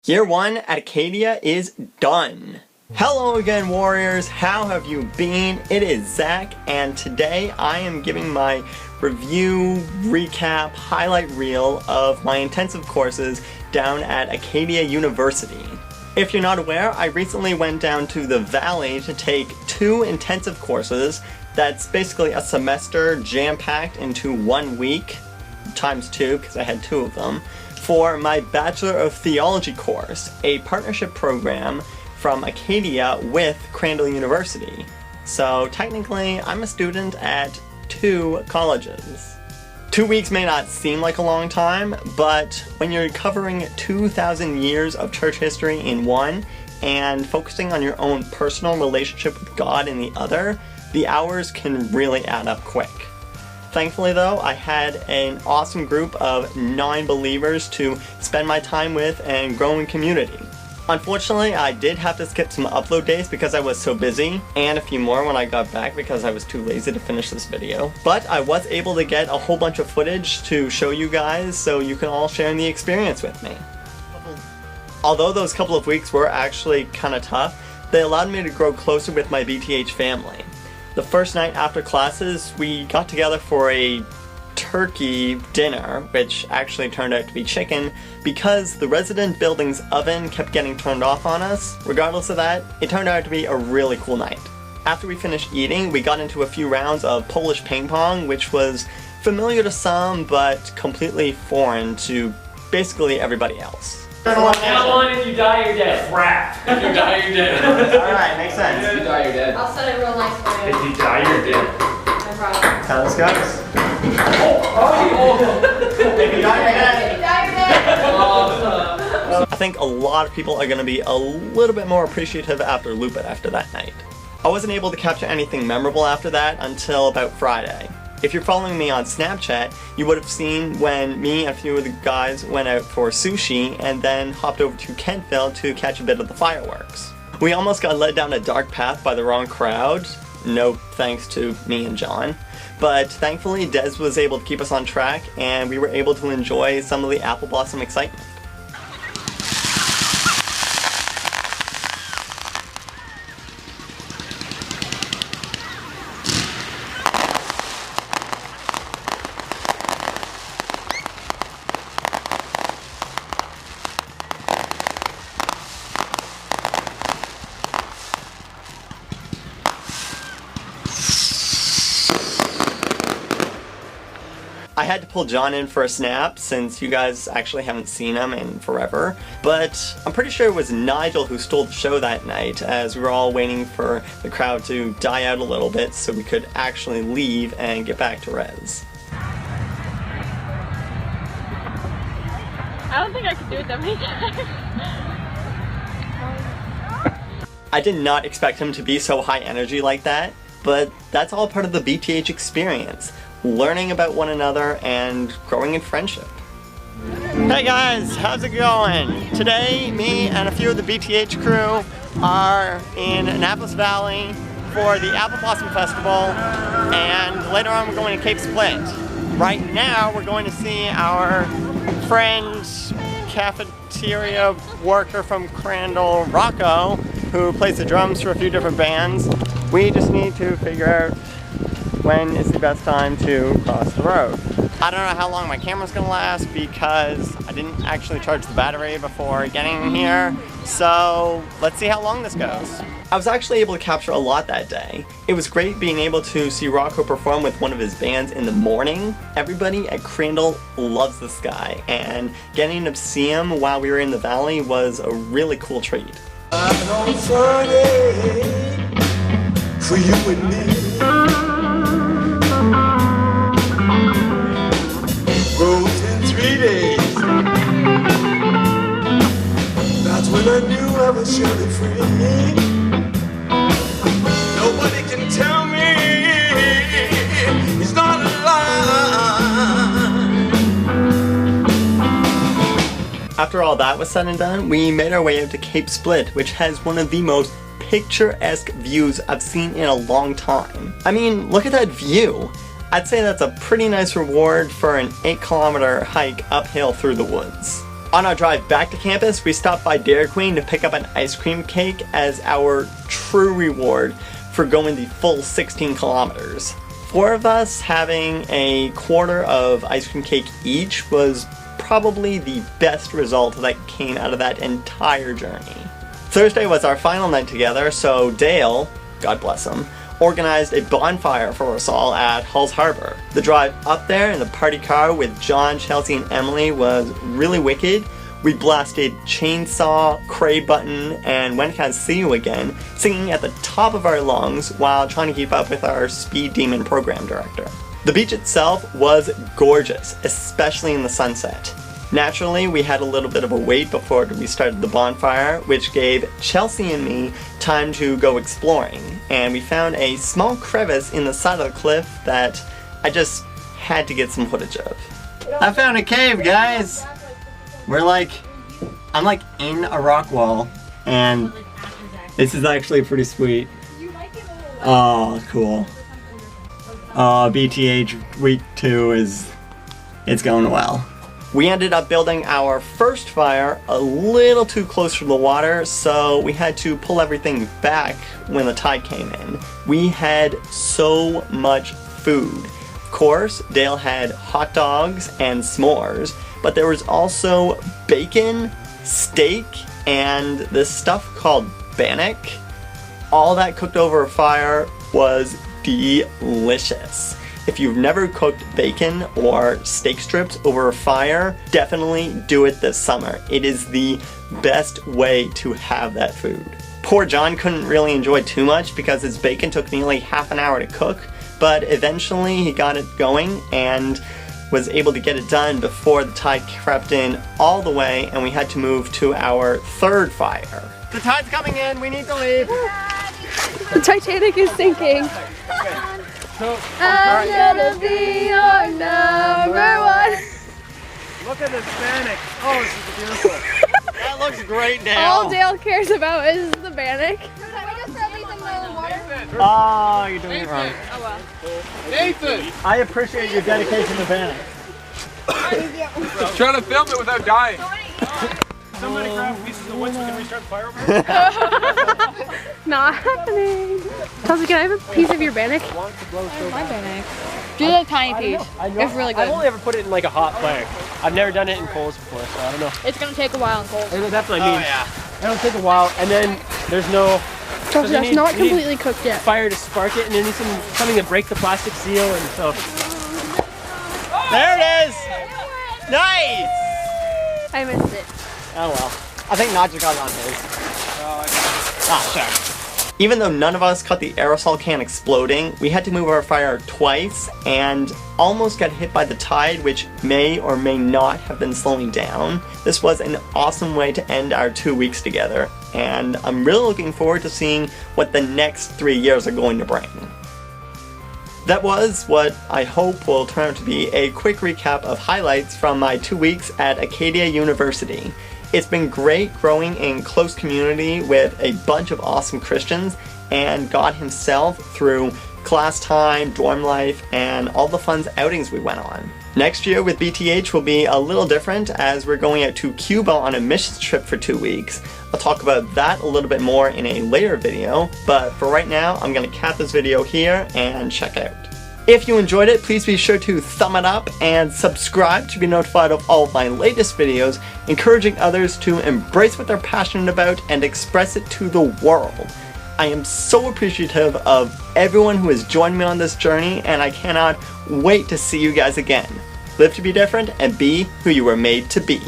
Year 1 at Acadia is done. Hello again, warriors. How have you been? It is Zach, and today I am giving my review, recap, highlight reel of my intensive courses down at Acadia University. If you're not aware, I recently went down to the Valley to take 2 intensive courses. That's basically a semester jam-packed into 1 week, times 2 because I had 2 of them, for my Bachelor of Theology course, a partnership program from Acadia with Crandall University. So technically, I'm a student at 2 colleges. 2 weeks may not seem like a long time, but when you're covering 2,000 years of church history in one and focusing on your own personal relationship with God in the other, the hours can really add up quick. Thankfully though, I had an awesome group of non-believers to spend my time with and grow in community. Unfortunately, I did have to skip some upload days because I was so busy, and a few more when I got back because I was too lazy to finish this video. But I was able to get a whole bunch of footage to show you guys so you can all share in the experience with me. Although those couple of weeks were actually kinda tough, they allowed me to grow closer with my B.Th family. The first night after classes, we got together for a turkey dinner, which actually turned out to be chicken, because the resident building's oven kept getting turned off on us. Regardless of that, it turned out to be a really cool night. After we finished eating, we got into a few rounds of Polish ping pong, which was familiar to some, but completely foreign to basically everybody else. Now on, if you die, you're dead. Crap. If you die, you're dead. Alright, makes sense. If you die, you're dead. I'll set it real nice for you. If you die, you're dead. No problem. How this goes? If you die, you're dead. I think a lot of people are going to be a little bit more appreciative after Loop It after that night. I wasn't able to capture anything memorable after that until about Friday. If you're following me on Snapchat, you would have seen when me and a few of the guys went out for sushi and then hopped over to Kentville to catch a bit of the fireworks. We almost got led down a dark path by the wrong crowd, no thanks to me and John, but thankfully Des was able to keep us on track and we were able to enjoy some of the apple blossom excitement. I had to pull John in for a snap since you guys actually haven't seen him in forever, but I'm pretty sure it was Nigel who stole the show that night as we were all waiting for the crowd to die out a little bit so we could actually leave and get back to Rez. I don't think I could do it that many times. I did not expect him to be so high energy like that, but that's all part of the B.Th experience. Learning about one another and growing in friendship. Hey guys, how's it going? Today, me and a few of the B.Th crew are in Annapolis Valley for the Apple Blossom Festival, and later on we're going to Cape Split. Right now, we're going to see our friend, cafeteria worker from Crandall, Rocco, who plays the drums for a few different bands. We just need to figure out when is the best time to cross the road. I don't know how long my camera's gonna last because I didn't actually charge the battery before getting here, so let's see how long this goes. I was actually able to capture a lot that day. It was great being able to see Rocco perform with one of his bands in the morning. Everybody at Crandall loves this guy, and getting to see him while we were in the valley was a really cool treat. On Sunday, for you and me. Rose in 3 days. That's when I knew I was surely free. Nobody can tell me it's not a lie. After all that was said and done, we made our way out to Cape Split, which has one of the most picturesque views I've seen in a long time. I mean, look at that view. I'd say that's a pretty nice reward for an 8-kilometer hike uphill through the woods. On our drive back to campus, we stopped by Dairy Queen to pick up an ice cream cake as our true reward for going the full 16 kilometers. 4 of us having a quarter of ice cream cake each was probably the best result that came out of that entire journey. Thursday was our final night together, so Dale, God bless him, organized a bonfire for us all at Halls Harbor. The drive up there in the party car with John, Chelsea, and Emily was really wicked. We blasted Chainsaw, Cray Button, and When Can I See You Again, singing at the top of our lungs while trying to keep up with our Speed Demon program director. The beach itself was gorgeous, especially in the sunset. Naturally, we had a little bit of a wait before we started the bonfire, which gave Chelsea and me time to go exploring, and we found a small crevice in the side of the cliff that I just had to get some footage of. I found a cave, guys! I'm like in a rock wall, and this is actually pretty sweet. Oh, cool. Oh, B.Th week 2 it's going well. We ended up building our first fire a little too close to the water, so we had to pull everything back when the tide came in. We had so much food. Of course, Dale had hot dogs and s'mores, but there was also bacon, steak, and this stuff called bannock. All that cooked over a fire was delicious. If you've never cooked bacon or steak strips over a fire, definitely do it this summer. It is the best way to have that food. Poor John couldn't really enjoy too much because his bacon took nearly half an hour to cook, but eventually he got it going and was able to get it done before the tide crept in all the way and we had to move to our third fire. The tide's coming in, we need to leave. The Titanic is sinking. I'm gonna be your number one. Look at this bannock. Oh, this is beautiful. That looks great, Dale. All Dale cares about is the bannock. Oh, you're doing it wrong. Oh well. Nathan! I appreciate your dedication to bannock. Trying to film it without dying. Somebody grab pieces of wood so we can restart the fire over here. Not happening. Kelsey, can I have a piece of your bannock? My bannock. Do the tiny piece. It's really good. I've only ever put it in like a hot fire. I've never done it in coals before, so I don't know. It's gonna take a while in cold. That's what I mean. Yeah. It'll take a while, and then the's no. Kelsey, that's not completely cooked yet. Fire to spark it, and then something to break the plastic seal, and so. There it is! Nice! I missed it. Oh well. I think Nadja got it on his. Ah, sure. Even though none of us caught the aerosol can exploding, we had to move our fire twice and almost got hit by the tide, which may or may not have been slowing down. This was an awesome way to end our 2 weeks together, and I'm really looking forward to seeing what the next 3 years are going to bring. That was what I hope will turn out to be a quick recap of highlights from my 2 weeks at Acadia University. It's been great growing in close community with a bunch of awesome Christians and God himself through class time, dorm life, and all the fun outings we went on. Next year with B.Th will be a little different as we're going out to Cuba on a missions trip for 2 weeks. I'll talk about that a little bit more in a later video, but for right now I'm going to cap this video here and check out. If you enjoyed it, please be sure to thumb it up and subscribe to be notified of all of my latest videos, encouraging others to embrace what they're passionate about and express it to the world. I am so appreciative of everyone who has joined me on this journey, and I cannot wait to see you guys again. Live to be different and be who you were made to be.